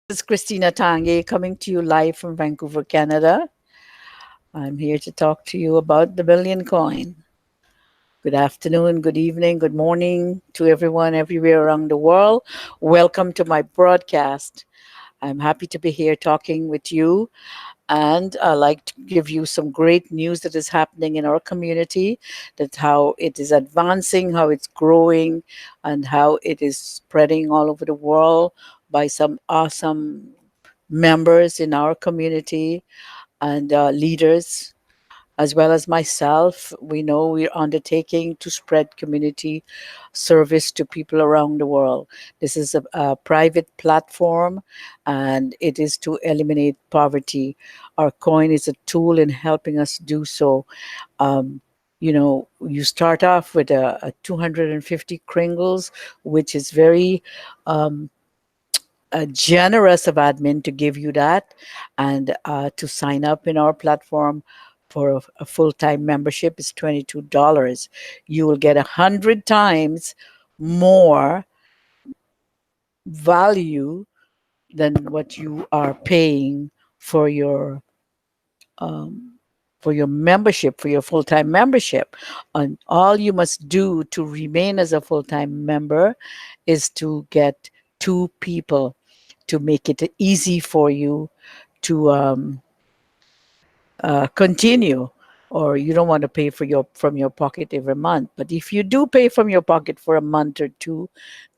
This is Christina Tanguay coming to you live from Vancouver, Canada. I'm here to talk to you about the billion coin. Good afternoon, good evening, good morning to everyone everywhere around the world. Welcome to my broadcast. I'm happy to be here talking with you, and I'd like to give you some great news that is happening in our community, that how it is advancing, how it's growing, and how it is spreading all over the world by some awesome members in our community and leaders, as well as myself. We know we're undertaking to spread community service to people around the world. This is a private platform, and it is to eliminate poverty. Our coin is a tool in helping us do so. Um, you start off with a 250 kringles, which is very um, generous of admin to give you that, and to sign up in our platform for a full-time membership is $22. You will get 100 times more value than what you are paying for your um, membership, for your full-time membership. And all you must do to remain as a full-time member is to get two people to make it easy for you to continue, or you don't want to pay for your from your pocket every month. But if you do pay from your pocket for a month or two,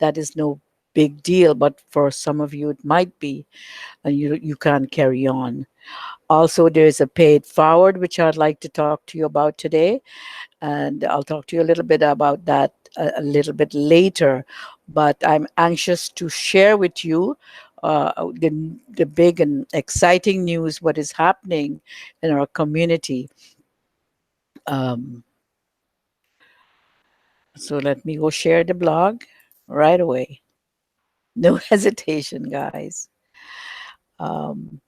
that is no big deal, but for some of you it might be, and you can't carry on. Also, there's a paid forward, which I'd like to talk to you about today, and I'll talk to you a little bit about that a little bit later. But I'm anxious to share with you the big and exciting news, what is happening in our community. Um, so let me go share the blog right away. No hesitation, guys. Um,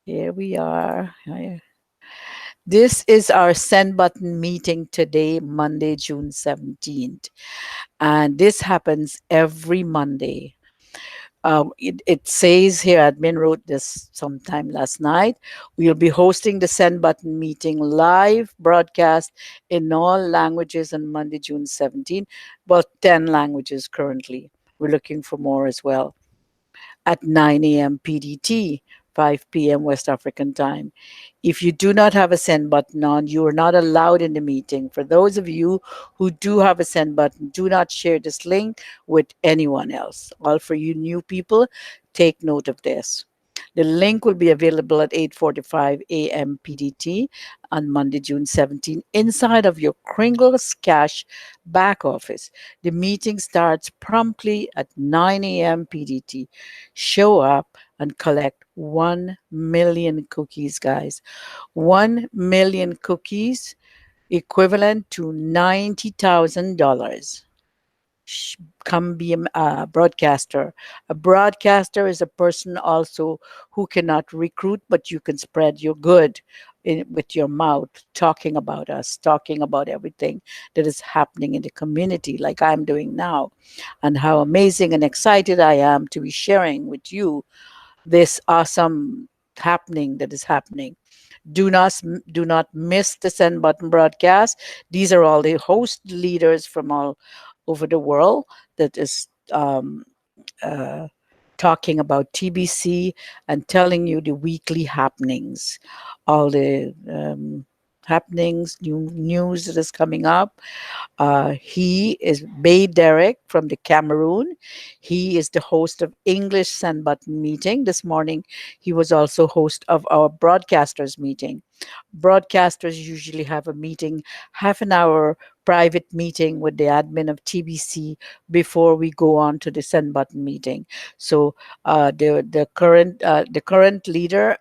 Here we are. This is our send button meeting today, Monday, June 17th. And this happens every Monday. It says here, admin wrote this sometime last night. We'll be hosting the send button meeting live broadcast in all languages on Monday, June 17th. Well, 10 languages currently. We're looking for more as well at 9 a.m. PDT, 5 p.m. West African time. If you do not have a send button on, you are not allowed in the meeting. For those of you who do have a send button, do not share this link with anyone else. All for you new people, take note of this. The link will be available at 8:45 a.m. PDT on Monday, June 17, inside of your Kringles Cash back office. The meeting starts promptly at 9 a.m. PDT. Show up and collect 1 million cookies, guys. 1 million cookies equivalent to $90,000. Come be a broadcaster. A broadcaster is a person also who cannot recruit, but you can spread your good with your mouth, talking about us, talking about everything that is happening in the community, like I'm doing now, and how amazing and excited I am to be sharing with you this awesome happening that is happening. Do not miss the send button broadcast. These are all the host leaders from all over the world that is uh, talking about TBC and telling you the weekly happenings, all the happenings, new news that is coming up. He is Bay Derek from the Cameroon. He is the host of English Send Button meeting. This morning, he was also host of our broadcasters meeting. Broadcasters usually have a meeting, half an hour private meeting with the admin of TBC before we go on to the send button meeting. So the current leader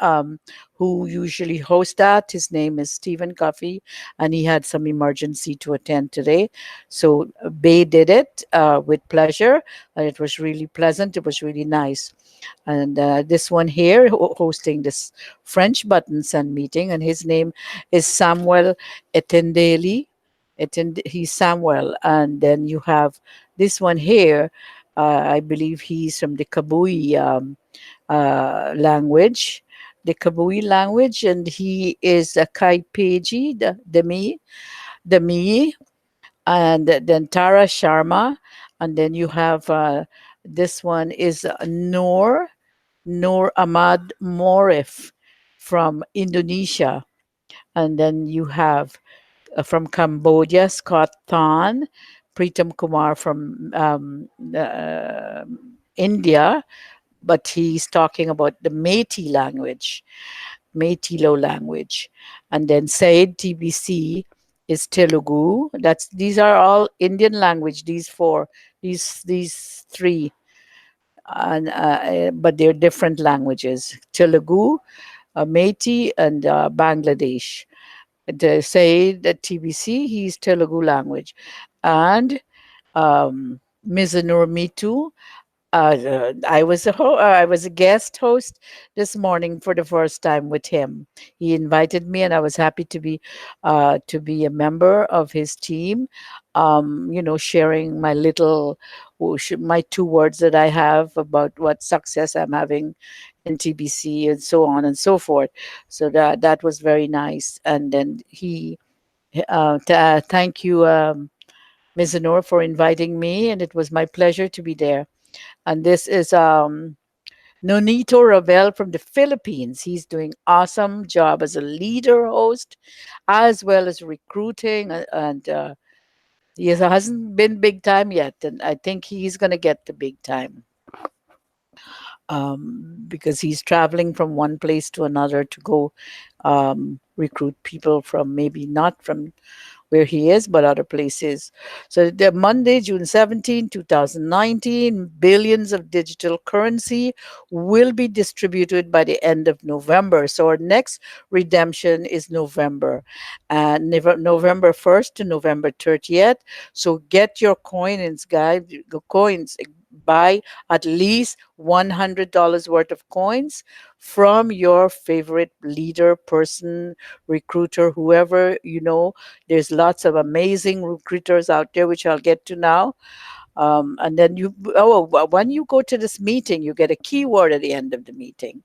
who usually hosts that, his name is Stephen Coffey, and he had some emergency to attend today. So Bay did it with pleasure, and it was really pleasant. It was really nice. And this one here hosting this French button send meeting, and his name is Samuel Etendeli. He's Samuel, and then you have this one here. I believe he's from the Kabui language, and he is a Kaipeji, the me, and then Tara Sharma, and then you have this one is Noor Ahmad Morif from Indonesia, and then you have from Cambodia Scott Than, Pritam Kumar from India, but he's talking about the Meitilo language. And then Said TBC is Telugu. These are all Indian language. These three, and but they're different languages. Telugu, Meiti, and Bangladesh. The Said at TBC, he's Telugu language, and Mizanur Mitu, I was a guest host this morning for the first time with him. He invited me, and I was happy to be a member of his team. Sharing my 2 words that I have about what success I'm having in TBC and so on and so forth. So that was very nice. And then thank you, Ms. Honor, for inviting me, and it was my pleasure to be there. And this is Nonito Ravel from the Philippines. He's doing awesome job as a leader host, as well as recruiting, and he hasn't been big time yet, and I think he's going to get the big time because he's traveling from one place to another to go recruit people from maybe not from where he is, but other places. So the Monday, June 17, 2019, billions of digital currency will be distributed by the end of November. So our next redemption is November, and November 1st to November 30th. So get your coins, guys, coins. Buy at least $100 worth of coins from your favorite leader, person, recruiter, whoever you know. There's lots of amazing recruiters out there, which I'll get to now. And then when you go to this meeting, you get a keyword at the end of the meeting.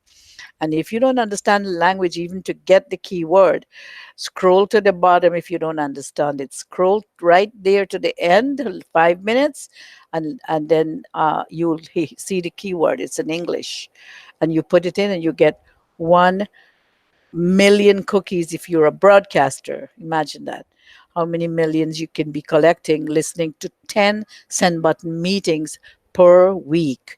And if you don't understand the language, even to get the keyword, scroll to the bottom if you don't understand it. Scroll right there to the end, 5 minutes, and then you'll see the keyword. It's in English. And you put it in and you get 1 million cookies if you're a broadcaster. Imagine that. How many millions you can be collecting listening to 10 send button meetings per week.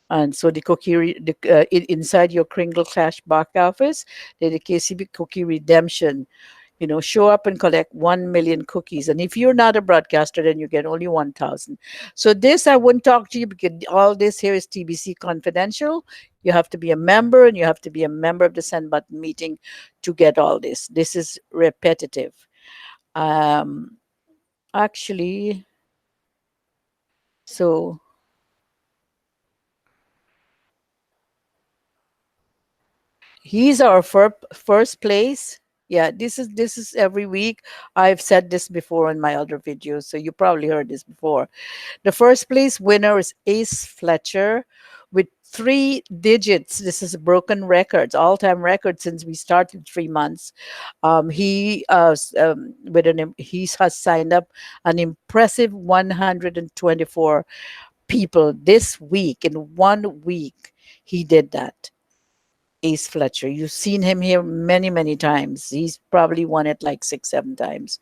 And so the inside your Kringle Clash back office, the KCB cookie redemption, show up and collect 1 million cookies. And if you're not a broadcaster, then you get only 1,000. So this, I wouldn't talk to you because all this here is TBC confidential. You have to be a member, and you have to be a member of the send button meeting to get all this. This is repetitive. Actually, so he's our first place. Yeah, this is every week. I've said this before in my other videos, so you probably heard this before. The first place winner is Ace Fletcher with 3 digits. This is a broken records, all-time record since we started 3 months. He he has signed up an impressive 124 people this week. In 1 week, he did that. Ace Fletcher. You've seen him here many, many times. He's probably won it like 6, 7 times.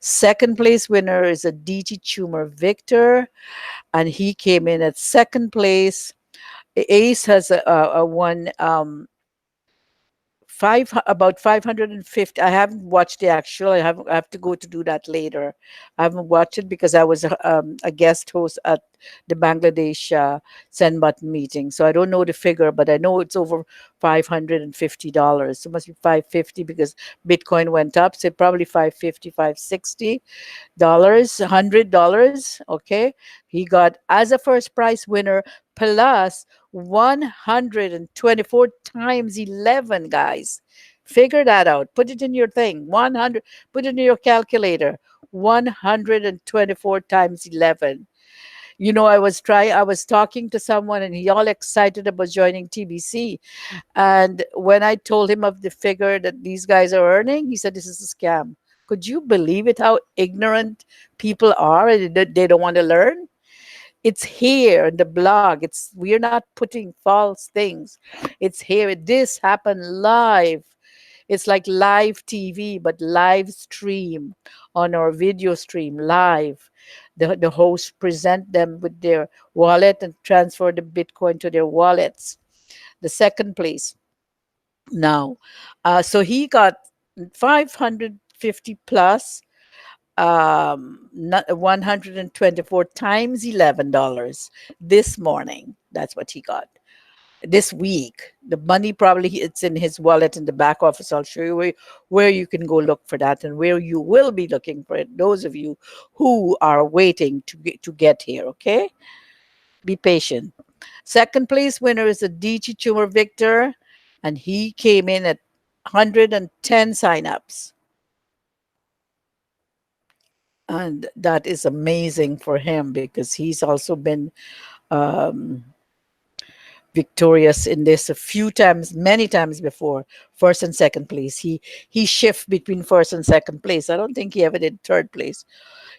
Second place winner is a DT Tumor Victor, and he came in at second place. Ace has a one about 550. I haven't watched the actual. I have to go to do that later. I haven't watched it because I was a guest host at the Bangladesh send button meeting, so I don't know the figure, but I know it's over $550. So it must be 550 because Bitcoin went up. So probably 550, 560, $100. Okay, he got as a first prize winner plus 124 times 11, guys. Figure that out. Put it in your thing. 100, put it in your calculator. 124 times 11. I was talking to someone and he all excited about joining TBC. And when I told him of the figure that these guys are earning, he said, this is a scam. Could you believe it? How ignorant people are and they don't want to learn? It's here in the blog. It's we're not putting false things. It's here. This happened live. It's like live TV, but live stream on our video stream live. The hosts present them with their wallet and transfer the Bitcoin to their wallets. The second place now. So he got 550 plus 124 times $11 this morning. That's what he got this week. The money probably it's in his wallet in the back office. I'll show you where you can go look for that and where you will be looking for it. Those of you who are waiting to get here, okay? Be patient. Second place winner is a DG Tumor Victor, and he came in at 110 signups. And that is amazing for him because he's also been um, victorious in this a few times, many times before, first and second place. He shift between first and second place. I don't think he ever did third place.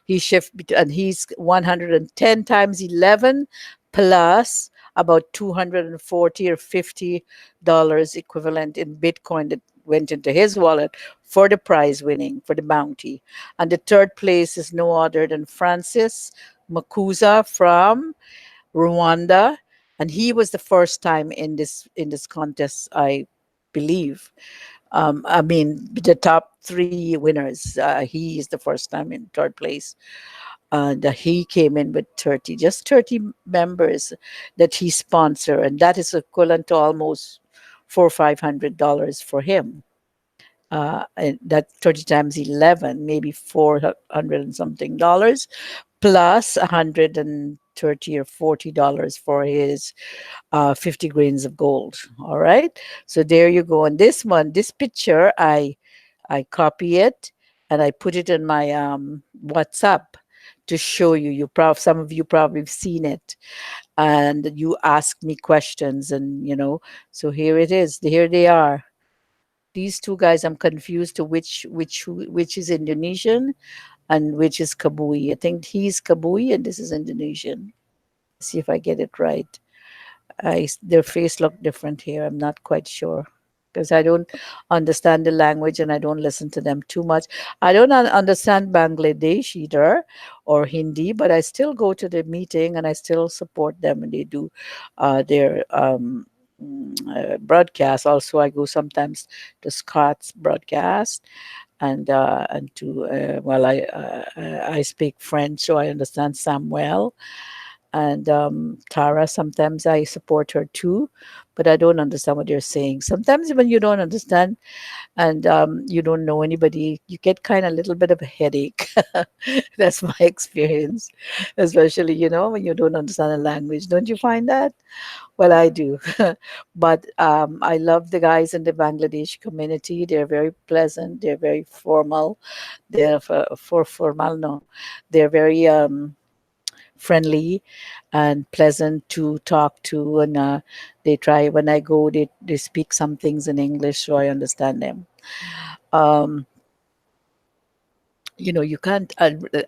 He shift and he's 110 times 11 plus about 240 or $50 equivalent in Bitcoin that went into his wallet for the prize winning, for the bounty. And the third place is no other than Francis Makuza from Rwanda, and he was the first time in this contest, I believe. I mean, the top three winners. He is the first time in third place, and he came in with 30, just 30 members that he sponsored, and that is equivalent to almost $400-500 for him. And that 30 times 11, maybe 400 and something dollars, plus 130 or $40 for his 50 grains of gold. All right. So there you go. And this one, this picture, I copy it and I put it in my WhatsApp to show you. Some of you probably have seen it, and you ask me questions, and so here it is. Here they are. These two guys, I'm confused to which is Indonesian and which is Kabui. I think he's Kabui and this is Indonesian. See if I get it right. Their face look different here. I'm not quite sure because I don't understand the language and I don't listen to them too much. I don't understand Bangladesh either or Hindi, but I still go to the meeting and I still support them and they do their broadcast. Also, I go sometimes to Scott's broadcast and to well, I speak French, so I understand Samuel and Tara. Sometimes I support her too, but I don't understand what they're saying. Sometimes when you don't understand and you don't know anybody, you get kind of a little bit of a headache. That's my experience, especially when you don't understand a language. Don't you find that? Well, I do. But I love the guys in the Bangladesh community. They're very pleasant. They're very formal. They're for formal, no. They're very friendly and pleasant to talk to. And they try, when I go, they speak some things in English so I understand them. Um, you can't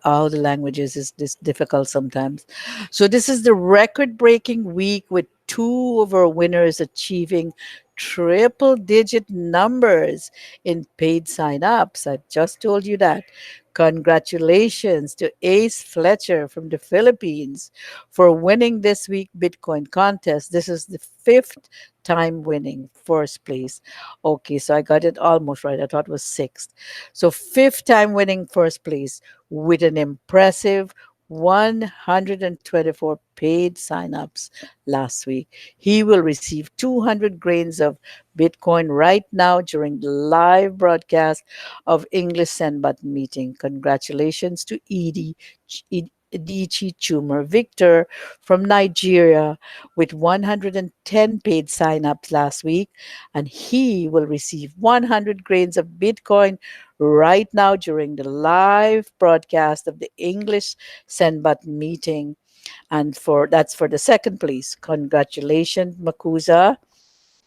all the languages is this difficult sometimes. So this is the record breaking week with two of our winners achieving triple digit numbers in paid sign-ups. I just told you that. Congratulations to Ace Fletcher from the Philippines for winning this week Bitcoin contest. This is the fifth time winning first place. Okay, so I got it almost right. I thought it was sixth. So fifth time winning first place with an impressive 124 paid signups last week. He will receive 200 grains of Bitcoin right now during the live broadcast of English Send Button meeting. Congratulations to Edichi Chumer Victor from Nigeria with 110 paid signups last week, and he will receive 100 grains of Bitcoin right now during the live broadcast of the English Send Button meeting. And for that's for the second place. Congratulations, Makuza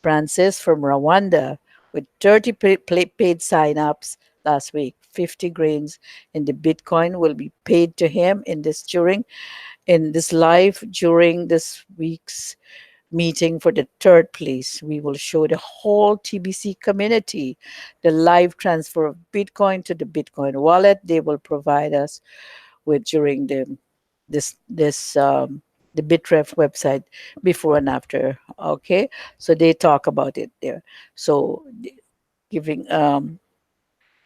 Francis from Rwanda with 30 paid sign-ups last week. 50 grains in the Bitcoin will be paid to him in this live during this week's meeting for the third place. We will show the whole TBC community the live transfer of Bitcoin to the Bitcoin wallet. They will provide us with during this the Bitref website before and after. Okay, so they talk about it there. So giving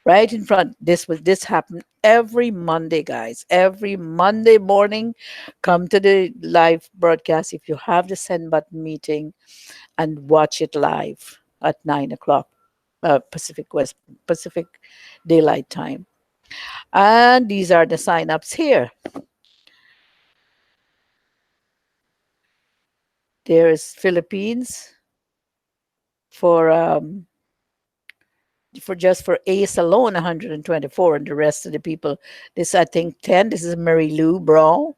right in front. This happened every Monday, guys. Every Monday morning, come to the live broadcast if you have the send button meeting and watch it live at 9 o'clock Pacific Daylight Time. And these are the sign-ups here. There is Philippines for for Ace alone, 124, and the rest of the people, this I think 10. This is Mary Lou Brown.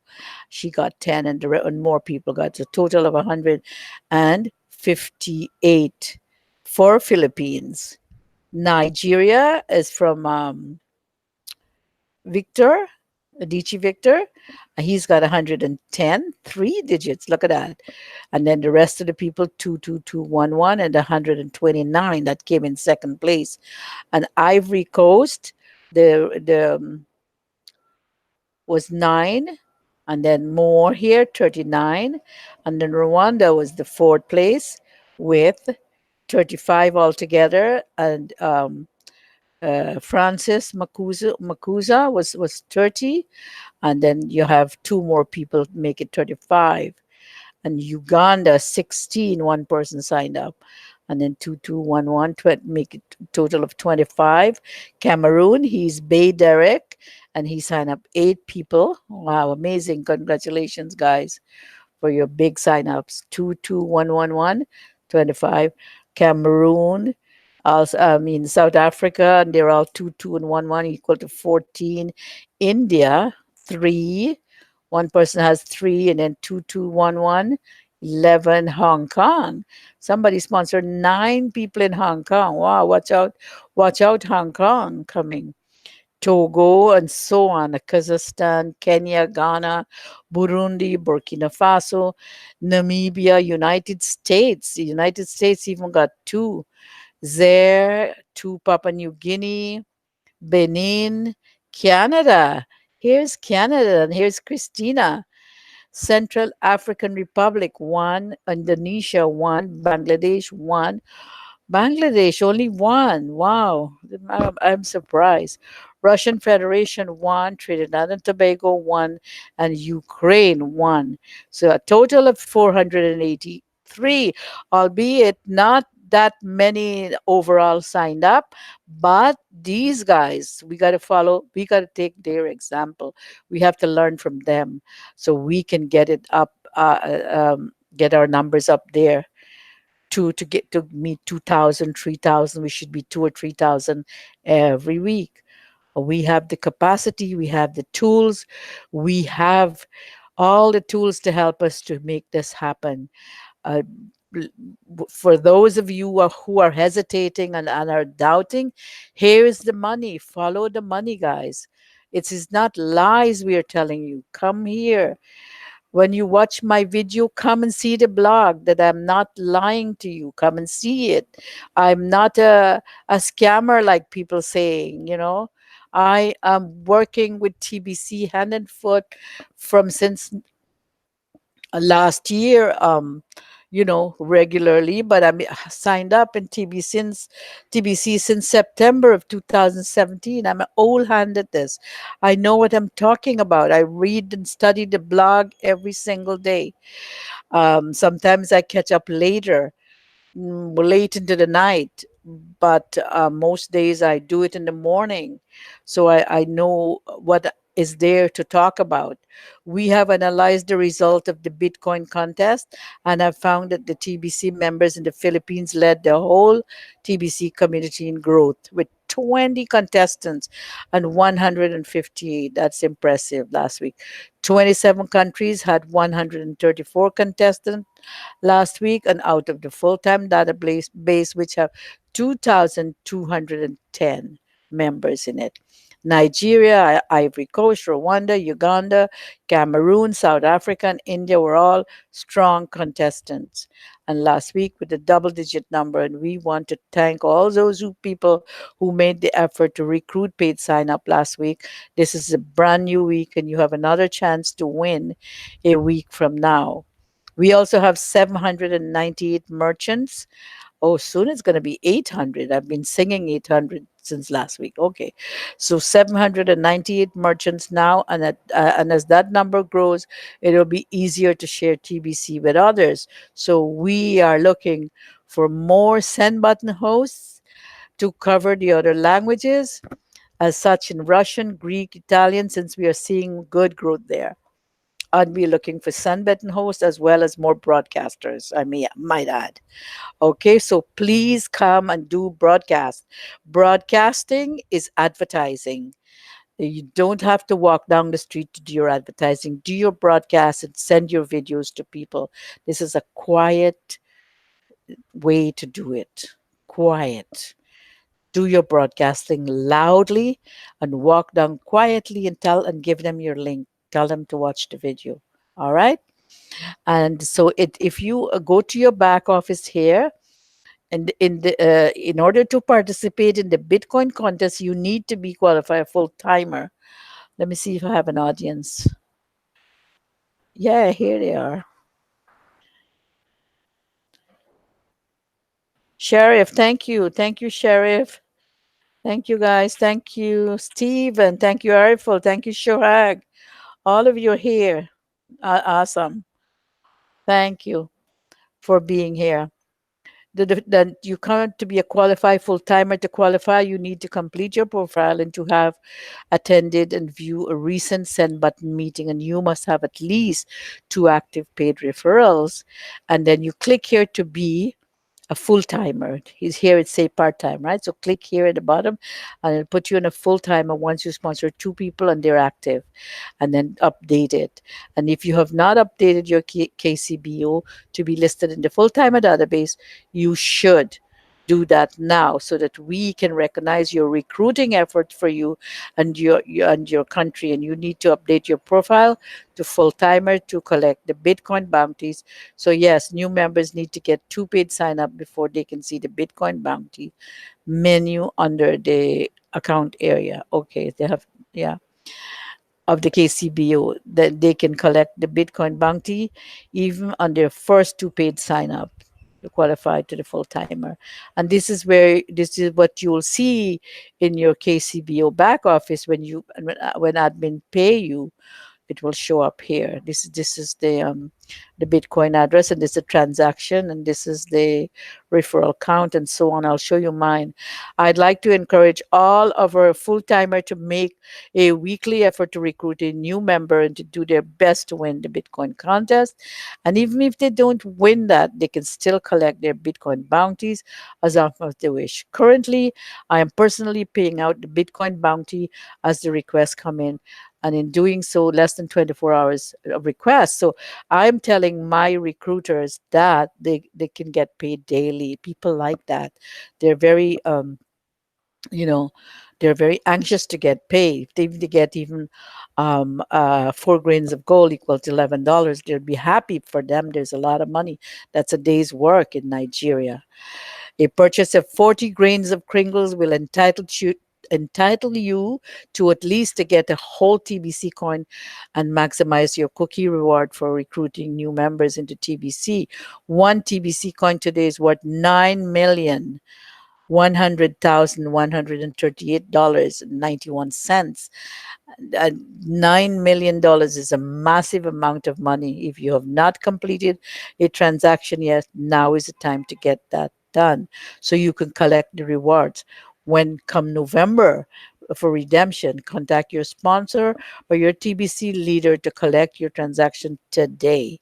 She got 10, and and more people got a total of 158 for Philippines. Nigeria is from Victor, Adichie Victor. He's got 110, 3 digits. Look at that. And then the rest of the people, 22211 and 129 that came in second place. And Ivory Coast, the was 9, and then more here, 39. And then Rwanda was the fourth place with 35 altogether. And Francis Makuza was 30, and then you have two more people make it 35. And Uganda 16, one person signed up, and then 2211 make it total of 25. Cameroon, he's Bay Derek, and he signed up 8 people. Wow, amazing! Congratulations, guys, for your big signups. 22111 25. Cameroon, also, I mean, South Africa, and they're all 22 and 11 equal to 14. India, 3. One person has 3, and then 2211 11. Hong Kong. Somebody sponsored 9 people in Hong Kong. Wow, watch out, Hong Kong coming. Togo, and so on. Kazakhstan, Kenya, Ghana, Burundi, Burkina Faso, Namibia, United States. The United States even got 2. Zaire, 2 Papua New Guinea, Benin, Canada. Here's Canada, and here's Christina. Central African Republic, 1. Indonesia, 1. Bangladesh, 1. Bangladesh, only 1. Wow. I'm surprised. Russian Federation, 1. Trinidad and Tobago, 1. And Ukraine, 1. So a total of 483, albeit not that many overall signed up. But these guys, we got to take their example. We have to learn from them so we can get it up, get our numbers up there to get to meet 2,000, 3,000. We should be 2 or 3,000 every week. We have the capacity, we have the tools, we have all the tools to help us to make this happen. Uh, for those of you who are hesitating and are doubting, here is the money. Follow the money, guys. It is not lies we are telling you. Come here. When you watch my video, come and see the blog that I'm not lying to you. Come and see it. I'm not a scammer like people saying. I am working with TBC hand and foot from since last year, regularly, but I'm signed up in TBC since September of 2017. I'm an old hand at this. I know what I'm talking about. I read and study the blog every single day. Sometimes I catch up later, late into the night, but most days I do it in the morning. So I know what is there to talk about. We have analyzed the result of the Bitcoin contest and have found that the TBC members in the Philippines led the whole TBC community in growth with 20 contestants and 158. That's impressive last week. 27 countries had 134 contestants last week, and out of the full-time database base, which have 2,210 members in it. Nigeria, Ivory Coast, Rwanda, Uganda, Cameroon, South Africa, and India were all strong contestants. And last week with a double digit number, and we want to thank all those people who made the effort to recruit paid sign up last week. This is a brand new week, and you have another chance to win a week from now. We also have 798 merchants. Oh, soon it's going to be 800. I've been singing 800 since last week. Okay. So 798 merchants now. And as that number grows, it'll be easier to share TBC with others. So we are looking for more send button hosts to cover the other languages, as such in Russian, Greek, Italian, since we are seeing good growth there. I'd be looking for send button hosts as well as more broadcasters, might add. Okay, so please come and do broadcast. Broadcasting is advertising. You don't have to walk down the street to do your advertising. Do your broadcast and send your videos to people. This is a quiet way to do it. Quiet. Do your broadcasting loudly and walk down quietly and tell and give them your link. Tell them to watch the video. All right? And so if you go to your back office here, and in order to participate in the Bitcoin contest, you need to be qualified full timer. Let me see if I have an audience. Yeah, here they are. Sheriff, thank you, Sheriff. Thank you, guys. Thank you, Steve, and thank you, Ariful. Thank you, Shohag. All of you are here. Awesome. Thank you for being here. Then you come to be a qualified full timer. To qualify, you need to complete your profile and to have attended and view a recent send button meeting, and you must have at least 2 active paid referrals. And then you click here to be a full timer. He's here, it say part time, right? So click here at the bottom and it'll put you in a full timer once you sponsor 2 people and they're active, and then update it. And if you have not updated your KCBO to be listed in the full timer database, you should do that now so that we can recognize your recruiting effort for you and your country. And you need to update your profile to full timer to collect the Bitcoin bounties. So yes, new members need to get 2 paid sign up before they can see the Bitcoin bounty menu under the account area. Okay, they have, yeah, of the KCBO, that they can collect the Bitcoin bounty even on their first 2 paid sign up to qualify to the full timer. And this is what you'll see in your KCBO back office when admin pay you. It will show up here. This is the Bitcoin address, and this is the transaction, and this is the referral count, and so on. I'll show you mine. I'd like to encourage all of our full timer to make a weekly effort to recruit a new member and to do their best to win the Bitcoin contest. And even if they don't win that, they can still collect their Bitcoin bounties as often as they wish. Currently, I am personally paying out the Bitcoin bounty as the requests come in, and in doing so, less than 24 hours of requests. So I'm telling my recruiters that they can get paid daily. People like that. They're very you know, they're very anxious to get paid. If they get even 4 grains of gold equal to $11, they'll be happy. For them, there's a lot of money. That's a day's work in Nigeria. A purchase of 40 grains of Kringles will entitle you to at least to get a whole TBC coin and maximize your cookie reward for recruiting new members into TBC. One TBC coin today is worth 9,100,138.91. $9 million is a massive amount of money. If you have not completed a transaction yet, now is the time to get that done so you can collect the rewards when come November. for redemption. Contact your sponsor or your TBC leader to collect your transaction today.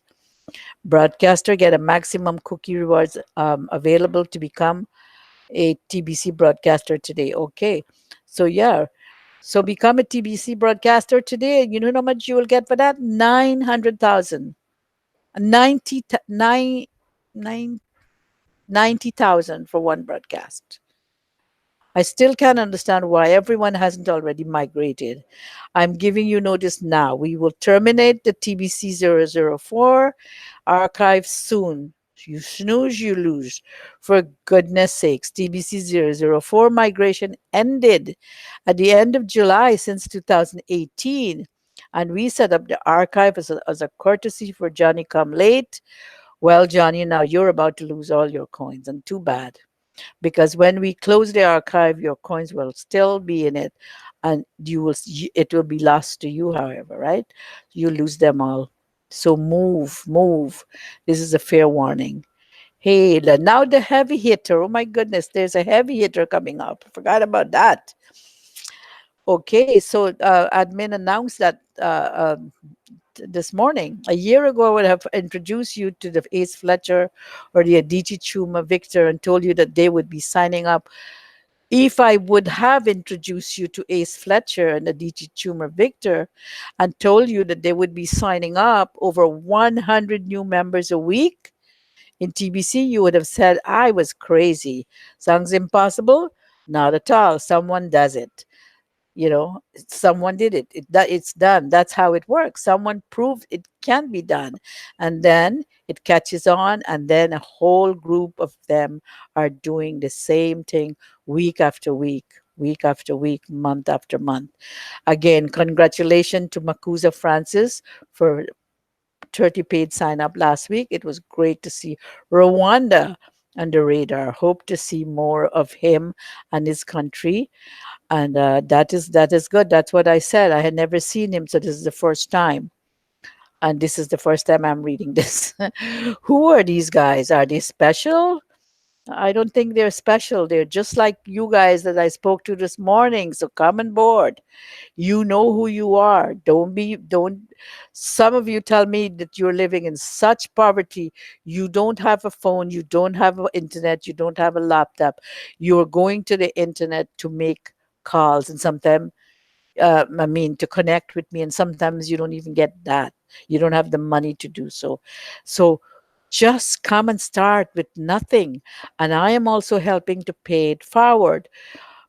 Broadcaster get a maximum cookie rewards available to become a TBC broadcaster today. Okay, so yeah, so become a TBC broadcaster today. You know how much you will get for that? 900,000. 90, nine, 90,000 for one broadcast. I still can't understand why everyone hasn't already migrated. I'm giving you notice now. We will terminate the TBC 004 archive soon. You snooze, you lose. For goodness sakes, TBC 004 migration ended at the end of July since 2018. And we set up the archive as a courtesy for Johnny Come Late. Well, Johnny, now you're about to lose all your coins, and too bad, because when we close the archive, your coins will still be in it, and it will be lost to you, however, right? You lose them all. So move. This is a fair warning. Hey, now the heavy hitter. Oh my goodness, there's a heavy hitter coming up. Forgot about that. Okay, so admin announced that this morning. A year ago, I would have introduced you to the Ace Fletcher or the Adichie Chuma Victor and told you that they would be signing up. If I would have introduced you to Ace Fletcher and Adichie Chuma Victor and told you that they would be signing up over 100 new members a week in TBC, you would have said I was crazy. Sounds impossible? Not at all. Someone does it. Someone did it. It's done. That's how it works. Someone proved it can be done, and then it catches on, and then a whole group of them are doing the same thing week after week after week, month after month. Again, congratulations to Makuza Francis for 30 paid sign up last week. It was great to see Rwanda on the radar. Hope to see more of him and his country, and that is good. That's what I said. I had never seen him, so this is the first time, and this is the first time I'm reading this. Who are these guys? Are they special? I don't think they're special. They're just like you guys that I spoke to this morning. So come on board. You know who you are. Don't. Some of you tell me that you're living in such poverty. You don't have a phone. You don't have an internet. You don't have a laptop. You're going to the internet to make calls, and sometimes, to connect with me, and sometimes you don't even get that. You don't have the money to do so. So just come and start with nothing. And I am also helping to pay it forward.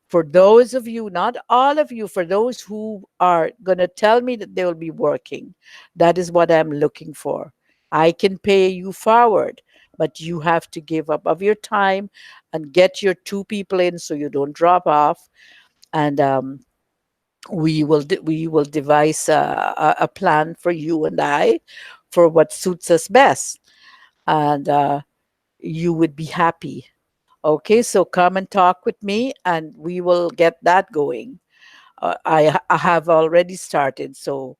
For those of you, not all of you, for those who are going to tell me that they will be working, that is what I'm looking for. I can pay you forward, but you have to give up of your time and get your two people in so you don't drop off. And we will devise a plan for you and I for what suits us best, and you would be happy. Okay, so come and talk with me, and we will get that going. I have already started, so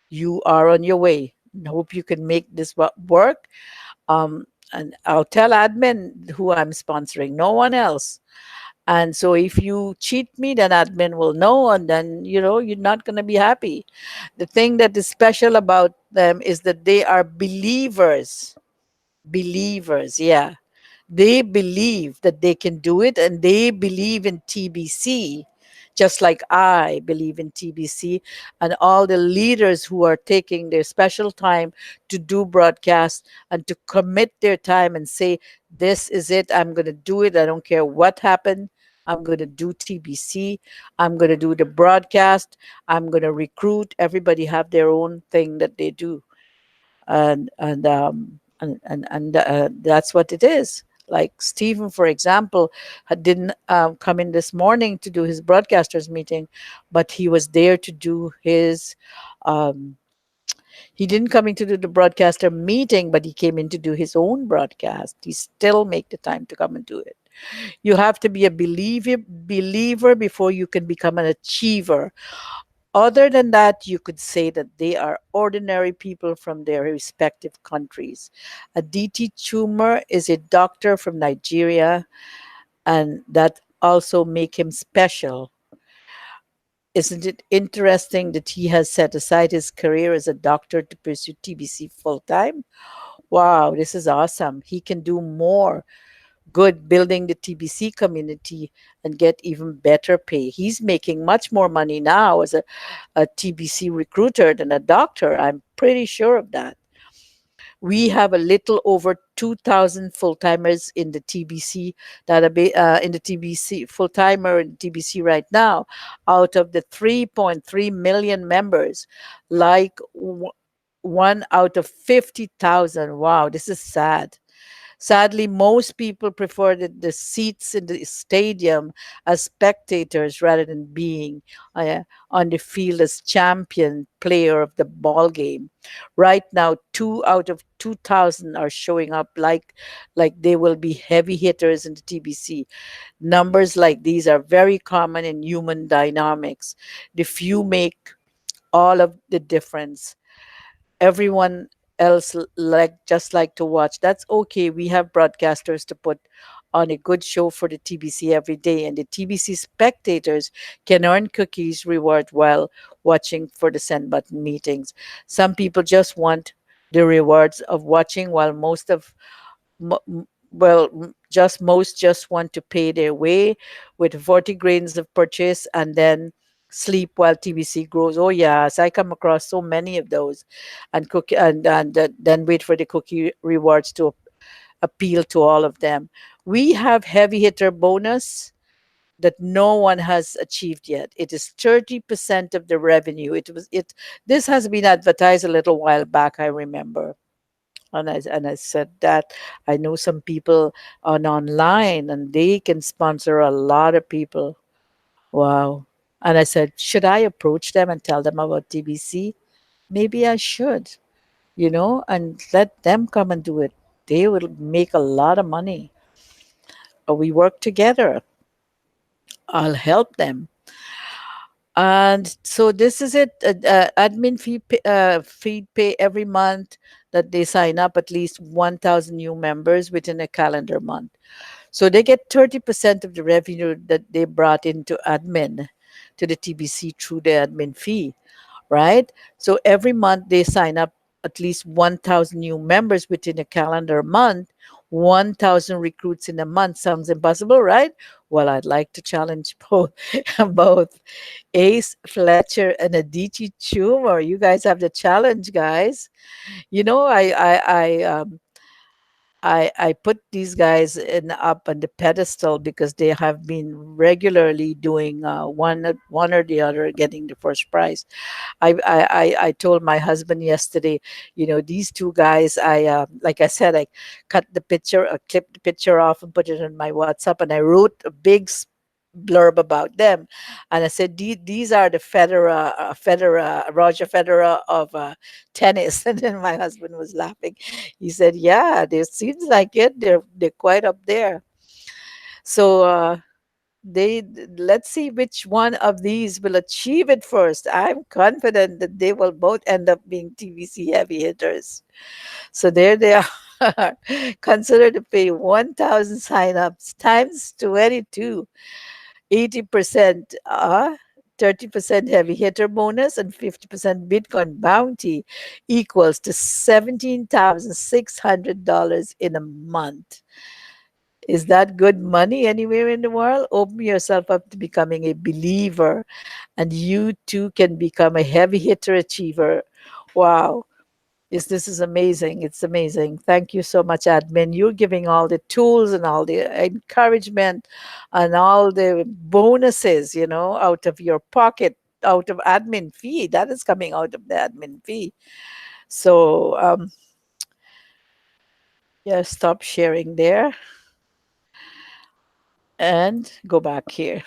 you are on your way. Hope you can make this work. And I'll tell admin who I'm sponsoring, no one else. And so if you cheat me, then admin will know, and then you're not going to be happy. The thing that is special about them is that they are believers. Believers, yeah. They believe that they can do it, and they believe in TBC, just like I believe in TBC, and all the leaders who are taking their special time to do broadcast and to commit their time and say, this is it, I'm going to do it. I don't care what happened. I'm going to do TBC. I'm going to do the broadcast. I'm going to recruit. Everybody have their own thing that they do, and that's what it is. Like Stephen, for example, didn't come in this morning to do his broadcasters meeting, but he was there to do his. Um, he didn't come in to do the broadcaster meeting, but he came in to do his own broadcast. He still make the time to come and do it. You have to be a believer before you can become an achiever. Other than that, you could say that they are ordinary people from their respective countries. Aditi Chumar is a doctor from Nigeria, and that also make him special. Isn't it interesting that he has set aside his career as a doctor to pursue TBC full time? Wow, this is awesome. He can do more good building the TBC community and get even better pay. He's making much more money now as a TBC recruiter than a doctor. I'm pretty sure of that. We have a little over 2,000 full timers in the TBC database, in the TBC full timer in TBC right now, out of the 3.3 million members, like one out of 50,000. Wow, this is sad. Sadly, most people prefer the seats in the stadium as spectators rather than being on the field as champion player of the ball game. Right now, 2 out of 2,000 are showing up like they will be heavy hitters in the TBC. Numbers like these are very common in human dynamics. The few make all of the difference. Everyone else like to watch. That's okay. We have broadcasters to put on a good show for the TBC every day, and the TBC spectators can earn cookies reward while watching for the send button meetings. Some people just want the rewards of watching, while most just want to pay their way with 40 grains of purchase and then sleep while TBC grows. Oh yes, I come across so many of those, and then wait for the cookie rewards to appeal to all of them. We have heavy hitter bonus that no one has achieved yet. It is 30% of the revenue. This has been advertised a little while back, I remember. And I said that I know some people on online and they can sponsor a lot of people. Wow. And I said, should I approach them and tell them about TBC? Maybe I should, and let them come and do it. They will make a lot of money. We work together. I'll help them. And so this is it. Admin fee pay every month that they sign up at least 1,000 new members within a calendar month. So they get 30% of the revenue that they brought into admin to the TBC through the admin fee, right? So every month they sign up at least 1,000 new members within a calendar month. 1,000 recruits in a month sounds impossible, right? Well, I'd like to challenge both Ace Fletcher and Adichie Chumor. You guys have the challenge, guys. You know, I put these guys up on the pedestal because they have been regularly doing one or the other, getting the first prize. I told my husband yesterday, these two guys. Like I said, I cut the picture, clipped the picture off, and put it on my WhatsApp, and I wrote a big blurb about them, and I said these are the Roger Federer of tennis. And then my husband was laughing. He said, "Yeah, it seems like it. They're quite up there." So they let's see which one of these will achieve it first. I'm confident that they will both end up being TVC heavy hitters. So there they are. Consider to pay 1,000 signups times 22, 80%, 30% heavy hitter bonus, and 50% Bitcoin bounty equals to $17,600 in a month. Is that good money anywhere in the world? Open yourself up to becoming a believer, and you too can become a heavy hitter achiever. Wow. This is amazing. It's amazing. Thank you so much, admin. You're giving all the tools and all the encouragement and all the bonuses, out of your pocket, out of admin fee. That is coming out of the admin fee. So, yeah, stop sharing there and go back here.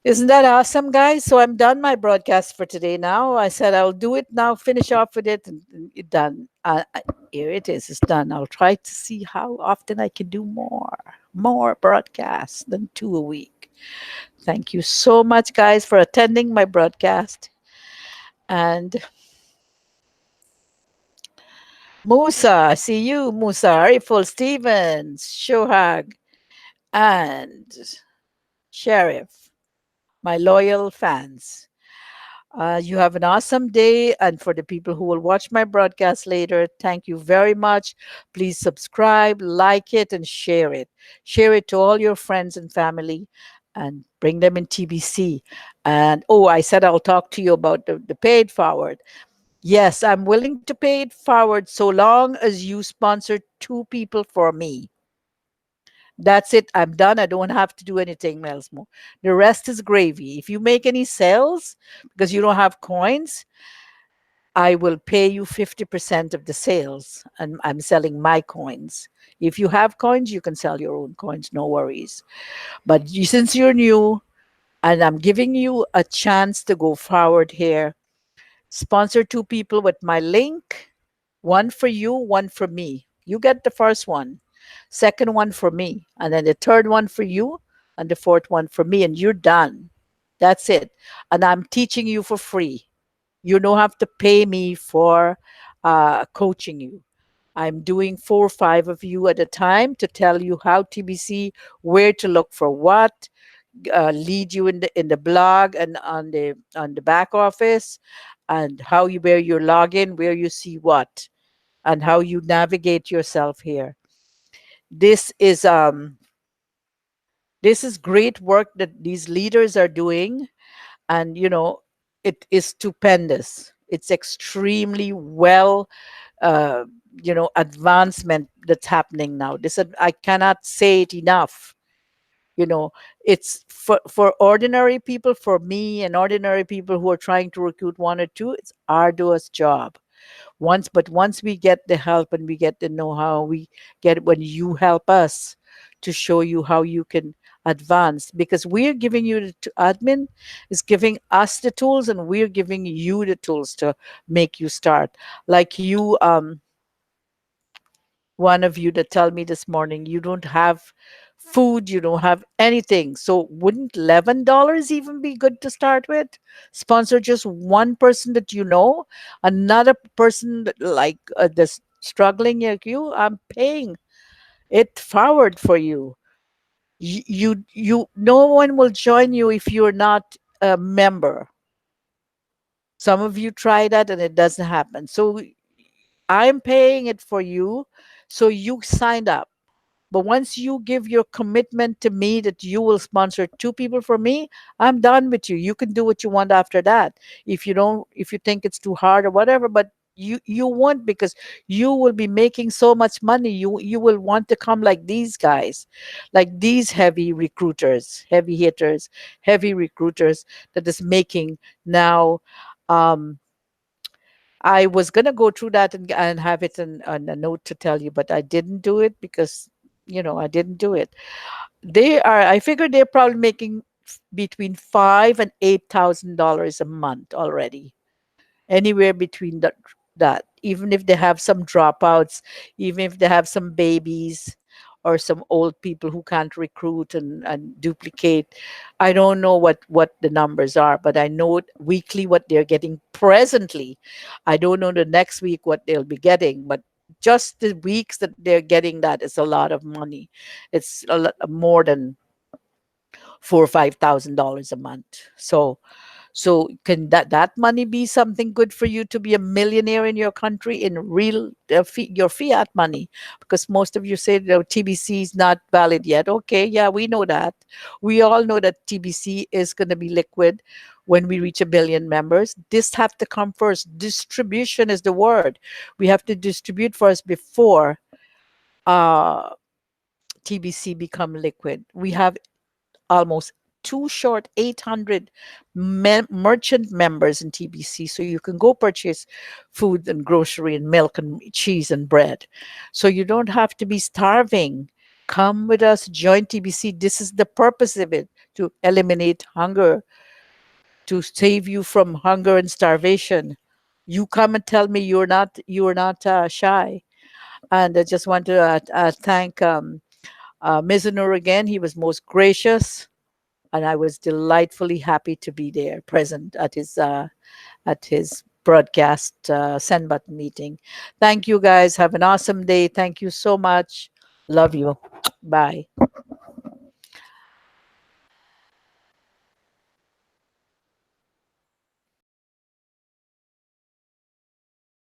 Isn't that awesome, guys? So I'm done my broadcast for today now. I said I'll do it now, finish off with it, and it's done. Here it is. It's done. I'll try to see how often I can do more broadcasts than 2 a week. Thank you so much, guys, for attending my broadcast. And Musa, I see you, Musa, Ariful, Stevens, Shohag, and Sheriff. my loyal fans. You have an awesome day. And for the people who will watch my broadcast later, thank you very much. Please subscribe, like it, and share it. Share it to all your friends and family and bring them in TBC. And oh, I said I'll talk to you about the paid forward. Yes, I'm willing to pay it forward so long as you sponsor two people for me. That's it. I'm done. I don't have to do anything else more. The rest is gravy. If you make any sales because you don't have coins, I will pay you 50% of the sales. And I'm selling my coins. If you have coins, you can sell your own coins. No worries. But since you're new and I'm giving you a chance to go forward here, sponsor two people with my link. One for you, one for me. You get the first one, second one for me, and then the third one for you, and the fourth one for me, and you're done. That's it. And I'm teaching you for free. You don't have to pay me for coaching you. I'm doing 4 or 5 of you at a time to tell you how TBC, where to look for what, lead you in the blog and on the back office, and how you where your login, where you see what, and how you navigate yourself here. This is this is great work that these leaders are doing, and it is stupendous. It's extremely well, uh, advancement that's happening now. I cannot say it enough. you know it's for ordinary people, for me and ordinary people who are trying to recruit one or two. It's arduous job. Once we get the help and we get the know-how, we get it when you help us to show you how you can advance, because we're giving you admin is giving us the tools, and we're giving you the tools to make you start. Like you, one of you that tell me this morning, you don't have food, you don't have anything. So wouldn't $11 even be good to start with? Sponsor just one person that you know, another person that, like, that's struggling like you. I'm paying it forward for you. No one will join you if you're not a member. Some of you try that and it doesn't happen. So I'm paying it for you. So you signed up. But once you give your commitment to me that you will sponsor two people for me, I'm done with you. You can do what you want after that. If you think it's too hard or whatever, but you won't, because you will be making so much money. You will want to come like these guys, like these heavy recruiters, heavy hitters, heavy recruiters that is making now. Um, I was gonna go through that and have it on a note to tell you, but I didn't do it because I didn't do it. I figured they're probably making between $5,000 and $8,000 a month already, anywhere between that. Even if they have some dropouts, even if they have some babies or some old people who can't recruit and duplicate. I don't know what the numbers are, but I know weekly what they're getting presently. I don't know the next week what they'll be getting, but just the weeks that they're getting, that is a lot of money. It's a lot more than $4 or $5,000 a month. So can that money be something good for you to be a millionaire in your country in real your fiat money? Because most of you say TBC is not valid yet. Okay, yeah, we know that. We all know that TBC is going to be liquid when we reach 1 billion members. This have to come first. Distribution is the word. We have to distribute first before uh, TBC become liquid. We have almost too short 800 merchant members in TBC, so you can go purchase food and grocery and milk and cheese and bread. So you don't have to be starving. Come with us, join TBC. This is the purpose of it, to eliminate hunger, to save you from hunger and starvation. You come and tell me you're not shy. And I just want to thank Mizunur again. He was most gracious, and I was delightfully happy to be there, present at his broadcast send button meeting. Thank you guys. Have an awesome day. Thank you so much. Love you. Bye.